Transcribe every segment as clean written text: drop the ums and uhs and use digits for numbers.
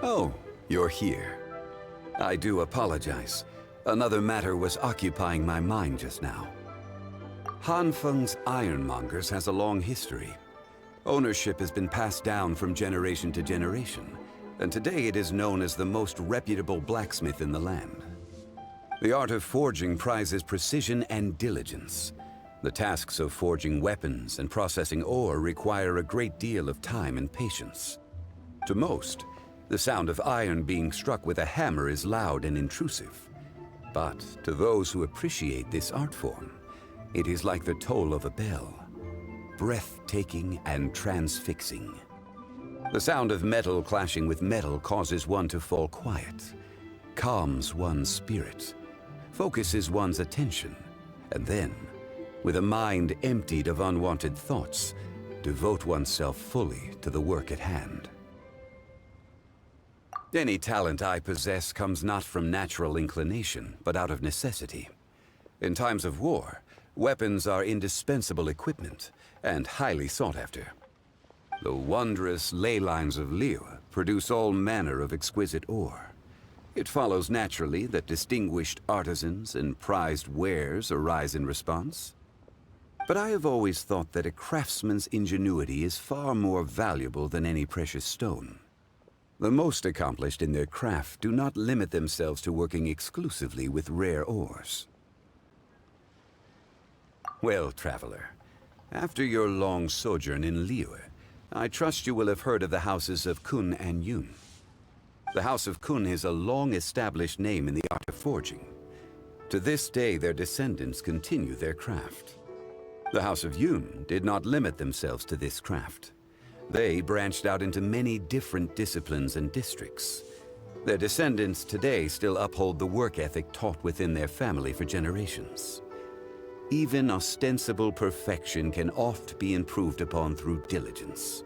Oh, you're here. I do apologize. Another matter was occupying my mind just now. Hanfeng's Ironmongers has a long history. Ownership has been passed down from generation to generation, and today it is known as the most reputable blacksmith in the land. The art of forging prizes precision and diligence. The tasks of forging weapons and processing ore require a great deal of time and patience. To most, the sound of iron being struck with a hammer is loud and intrusive. But to those who appreciate this art form, it is like the toll of a bell, breathtaking and transfixing. The sound of metal clashing with metal causes one to fall quiet, calms one's spirit, focuses one's attention, and then, with a mind emptied of unwanted thoughts, devote oneself fully to the work at hand. Any talent I possess comes not from natural inclination, but out of necessity. In times of war, weapons are indispensable equipment and highly sought after. The wondrous ley lines of Liyue produce all manner of exquisite ore. It follows naturally that distinguished artisans and prized wares arise in response. But I have always thought that a craftsman's ingenuity is far more valuable than any precious stone. The most accomplished in their craft do not limit themselves to working exclusively with rare ores. Well, traveler, after your long sojourn in Liyue, I trust you will have heard of the houses of Kun and Yun. The House of Kun is a long-established name in the art of forging. To this day, their descendants continue their craft. The House of Yun did not limit themselves to this craft. They branched out into many different disciplines and districts. Their descendants today still uphold the work ethic taught within their family for generations. Even ostensible perfection can oft be improved upon through diligence.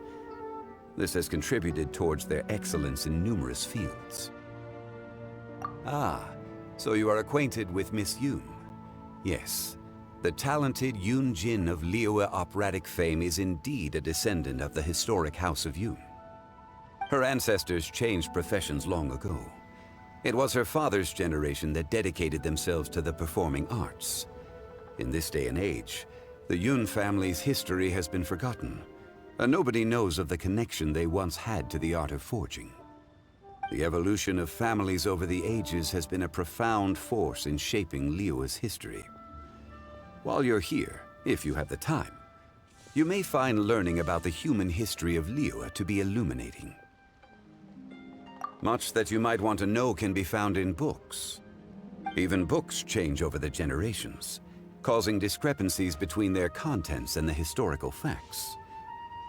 This has contributed towards their excellence in numerous fields. Ah, so you are acquainted with Miss Yun? Yes. The talented Yun Jin of Liyue operatic fame is indeed a descendant of the historic House of Yun. Her ancestors changed professions long ago. It was her father's generation that dedicated themselves to the performing arts. In this day and age, the Yun family's history has been forgotten, and nobody knows of the connection they once had to the art of forging. The evolution of families over the ages has been a profound force in shaping Liyue's history. While you're here, if you have the time, you may find learning about the human history of Liyue to be illuminating. Much that you might want to know can be found in books. Even books change over the generations, causing discrepancies between their contents and the historical facts.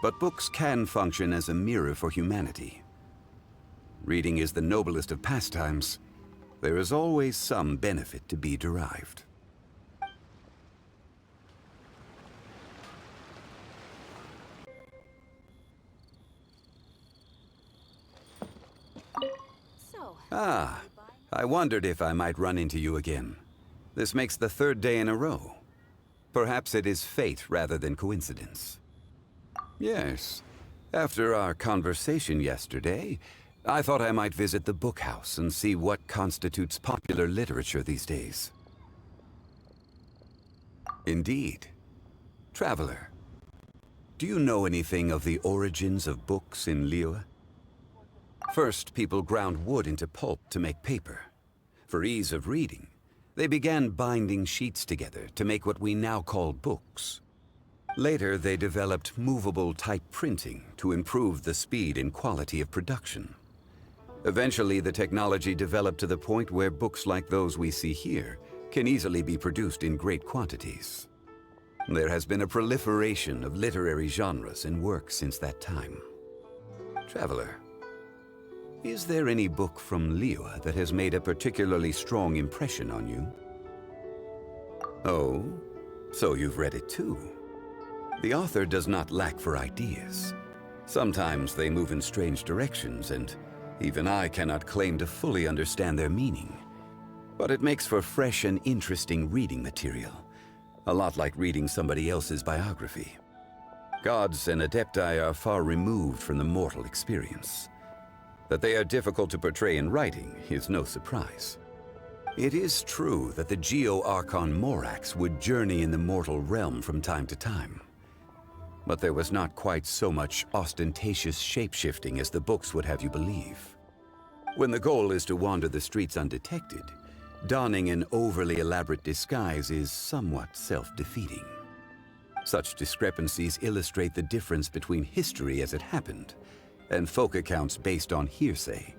But books can function as a mirror for humanity. Reading is the noblest of pastimes. There is always some benefit to be derived. Ah, I wondered if I might run into you again. This makes the third day in a row. Perhaps it is fate rather than coincidence. Yes. After our conversation yesterday, I thought I might visit the book house and see what constitutes popular literature these days. Indeed. Traveler, do you know anything of the origins of books in Liyue? First, people ground wood into pulp to make paper. For ease of reading, they began binding sheets together to make what we now call books. Later, they developed movable type printing to improve the speed and quality of production. Eventually, the technology developed to the point where books like those we see here can easily be produced in great quantities. There has been a proliferation of literary genres and works since that time. Traveler, is there any book from Liyue that has made a particularly strong impression on you? Oh, so you've read it too. The author does not lack for ideas. Sometimes they move in strange directions, and even I cannot claim to fully understand their meaning. But it makes for fresh and interesting reading material, a lot like reading somebody else's biography. Gods and adepti are far removed from the mortal experience. That they are difficult to portray in writing is no surprise. It is true that the Geo-Archon Morax would journey in the mortal realm from time to time. But there was not quite so much ostentatious shape-shifting as the books would have you believe. When the goal is to wander the streets undetected, donning an overly elaborate disguise is somewhat self-defeating. Such discrepancies illustrate the difference between history as it happened and folk accounts based on hearsay.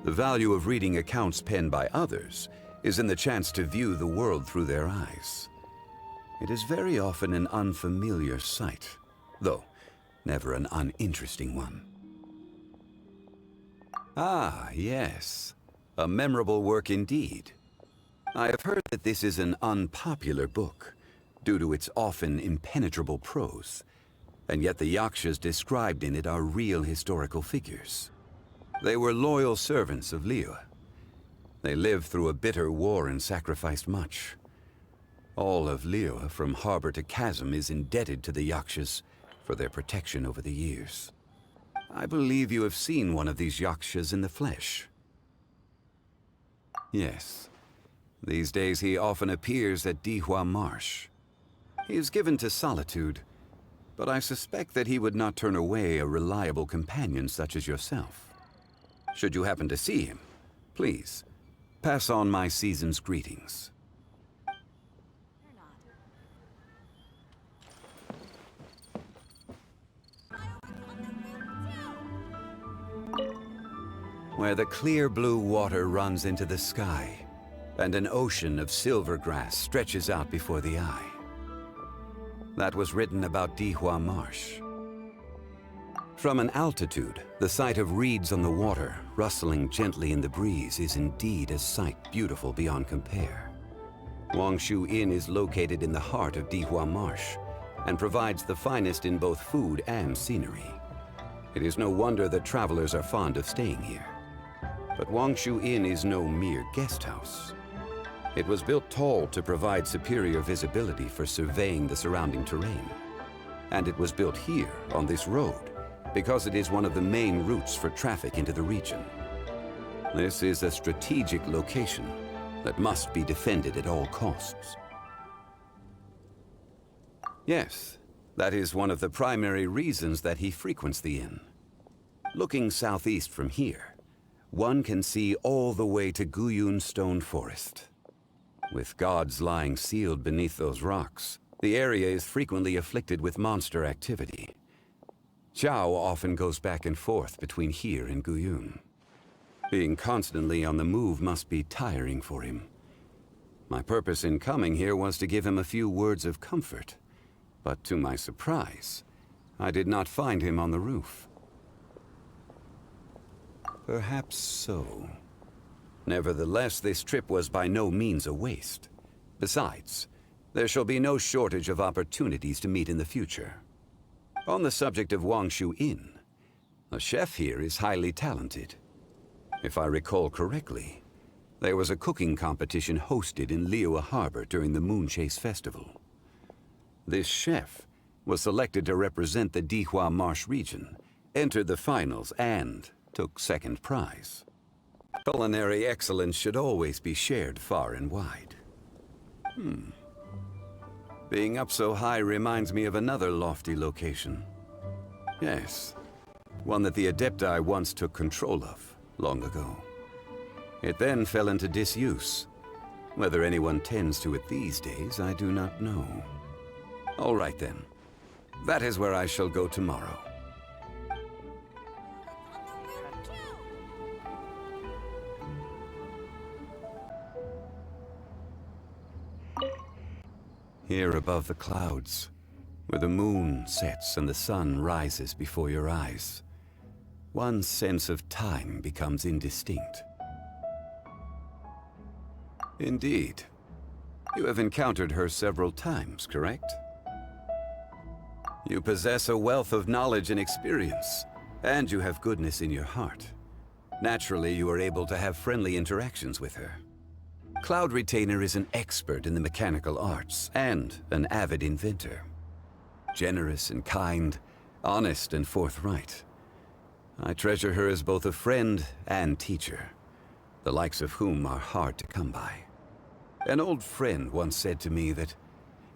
The value of reading accounts penned by others is in the chance to view the world through their eyes. It is very often an unfamiliar sight, though never an uninteresting one. Ah, yes. A memorable work indeed. I have heard that this is an unpopular book, due to its often impenetrable prose, and yet the Yakshas described in it are real historical figures. They were loyal servants of Liyue. They lived through a bitter war and sacrificed much. All of Liyue, from harbor to chasm, is indebted to the Yakshas for their protection over the years. I believe you have seen one of these Yakshas in the flesh. Yes. These days he often appears at Dihua Marsh. He is given to solitude, but I suspect that he would not turn away a reliable companion such as yourself. Should you happen to see him, please, pass on my season's greetings. Where the clear blue water runs into the sky, and an ocean of silver grass stretches out before the eye. That was written about Dihua Marsh. From an altitude, the sight of reeds on the water rustling gently in the breeze is indeed a sight beautiful beyond compare. Wangshu Inn is located in the heart of Dihua Marsh and provides the finest in both food and scenery. It is no wonder that travelers are fond of staying here. But Wangshu Inn is no mere guest house. It was built tall to provide superior visibility for surveying the surrounding terrain. And it was built here, on this road, because it is one of the main routes for traffic into the region. This is a strategic location that must be defended at all costs. Yes, that is one of the primary reasons that he frequents the inn. Looking southeast from here, one can see all the way to Guyun Stone Forest. With gods lying sealed beneath those rocks, the area is frequently afflicted with monster activity. Zhao often goes back and forth between here and Guyun. Being constantly on the move must be tiring for him. My purpose in coming here was to give him a few words of comfort, but to my surprise, I did not find him on the roof. Perhaps so. Nevertheless, this trip was by no means a waste. Besides, there shall be no shortage of opportunities to meet in the future. On the subject of Wangshu Inn, the chef here is highly talented. If I recall correctly, there was a cooking competition hosted in Liyue Harbor during the Moonchase Festival. This chef was selected to represent the Dihua Marsh region, entered the finals, and took second prize. Culinary excellence should always be shared far and wide. Being up so high reminds me of another lofty location. Yes, one that the Adepti once took control of, long ago. It then fell into disuse. Whether anyone tends to it these days, I do not know. All right then. That is where I shall go tomorrow. Here above the clouds, where the moon sets and the sun rises before your eyes, one's sense of time becomes indistinct. Indeed. You have encountered her several times, correct? You possess a wealth of knowledge and experience, and you have goodness in your heart. Naturally, you are able to have friendly interactions with her. Cloud Retainer is an expert in the mechanical arts and an avid inventor. Generous and kind, honest and forthright. I treasure her as both a friend and teacher, the likes of whom are hard to come by. An old friend once said to me that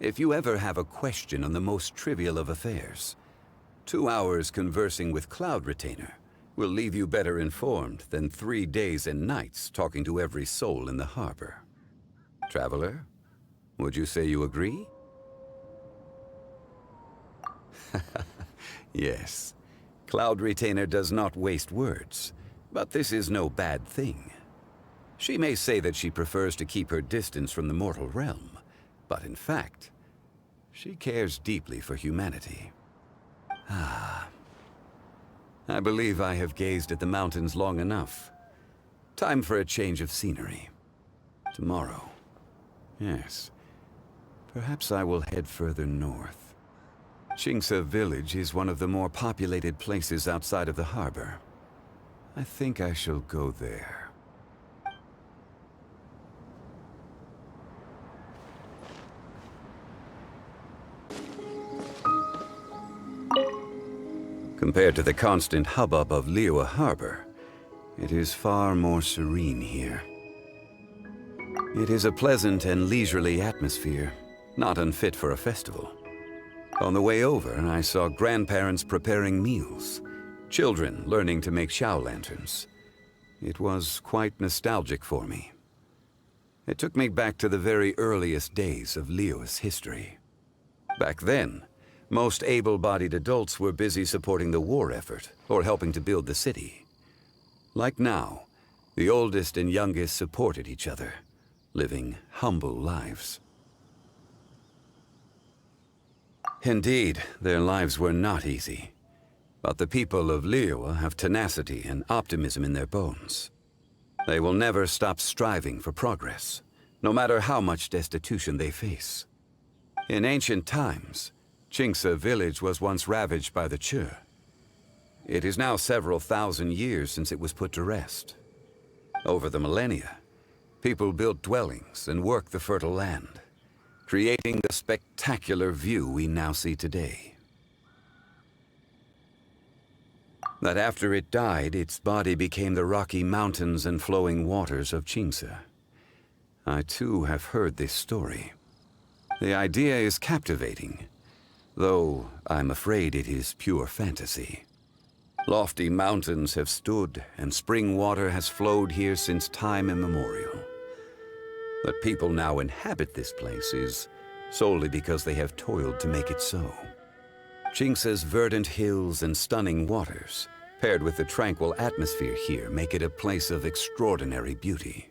if you ever have a question on the most trivial of affairs, 2 hours conversing with Cloud Retainer will leave you better informed than 3 days and nights talking to every soul in the harbor. Traveler, would you say you agree? Yes, Cloud Retainer does not waste words, but this is no bad thing. She may say that she prefers to keep her distance from the mortal realm, but in fact, she cares deeply for humanity. I believe I have gazed at the mountains long enough. Time for a change of scenery. Tomorrow. Yes. Perhaps I will head further north. Qingce village is one of the more populated places outside of the harbor. I think I shall go there. Compared to the constant hubbub of Liyue Harbor, it is far more serene here. It is a pleasant and leisurely atmosphere, not unfit for a festival. On the way over, I saw grandparents preparing meals, children learning to make Xiao lanterns. It was quite nostalgic for me. It took me back to the very earliest days of Liyue's history. Back then, most able-bodied adults were busy supporting the war effort or helping to build the city. Like now, the oldest and youngest supported each other, living humble lives. Indeed, their lives were not easy, but the people of Liyue have tenacity and optimism in their bones. They will never stop striving for progress, no matter how much destitution they face. In ancient times, Qingce village was once ravaged by the Che. It is now several thousand years since it was put to rest. Over the millennia, people built dwellings and worked the fertile land, creating the spectacular view we now see today. That after it died, its body became the rocky mountains and flowing waters of Qingce. I too have heard this story. The idea is captivating, though I'm afraid it is pure fantasy. Lofty mountains have stood, and spring water has flowed here since time immemorial. That people now inhabit this place is solely because they have toiled to make it so. Qingce's verdant hills and stunning waters, paired with the tranquil atmosphere here, make it a place of extraordinary beauty.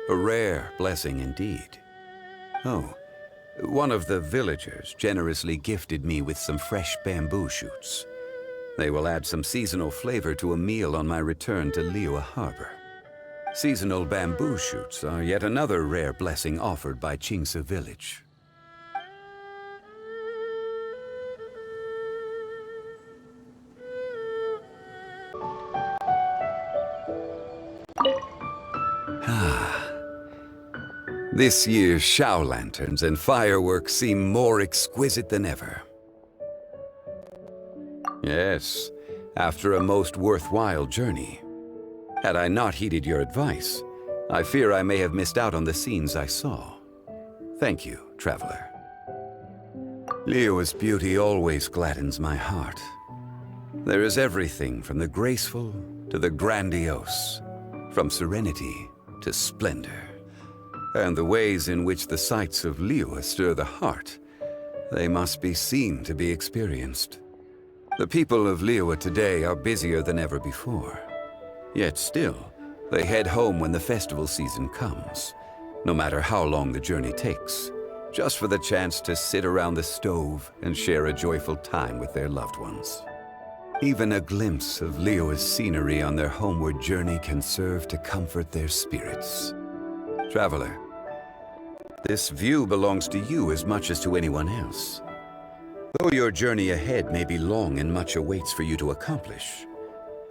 A rare blessing indeed. Oh, one of the villagers generously gifted me with some fresh bamboo shoots. They will add some seasonal flavor to a meal on my return to Liyue Harbor. Seasonal bamboo shoots are yet another rare blessing offered by Qingce village. This year's Xiao lanterns and fireworks seem more exquisite than ever. Yes, after a most worthwhile journey. Had I not heeded your advice, I fear I may have missed out on the scenes I saw. Thank you, traveler. Liyue's beauty always gladdens my heart. There is everything from the graceful to the grandiose, from serenity to splendor. And the ways in which the sights of Liyue stir the heart, they must be seen to be experienced. The people of Liyue today are busier than ever before. Yet still, they head home when the festival season comes, no matter how long the journey takes, just for the chance to sit around the stove and share a joyful time with their loved ones. Even a glimpse of Liyue's scenery on their homeward journey can serve to comfort their spirits. Traveler, this view belongs to you as much as to anyone else. Though your journey ahead may be long and much awaits for you to accomplish,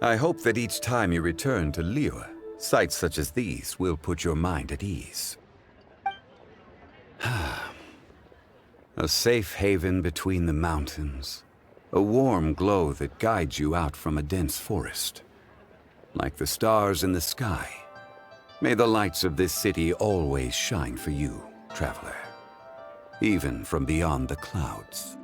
I hope that each time you return to Liyue, sights such as these will put your mind at ease. A safe haven between the mountains, a warm glow that guides you out from a dense forest. Like the stars in the sky, may the lights of this city always shine for you, traveler, even from beyond the clouds.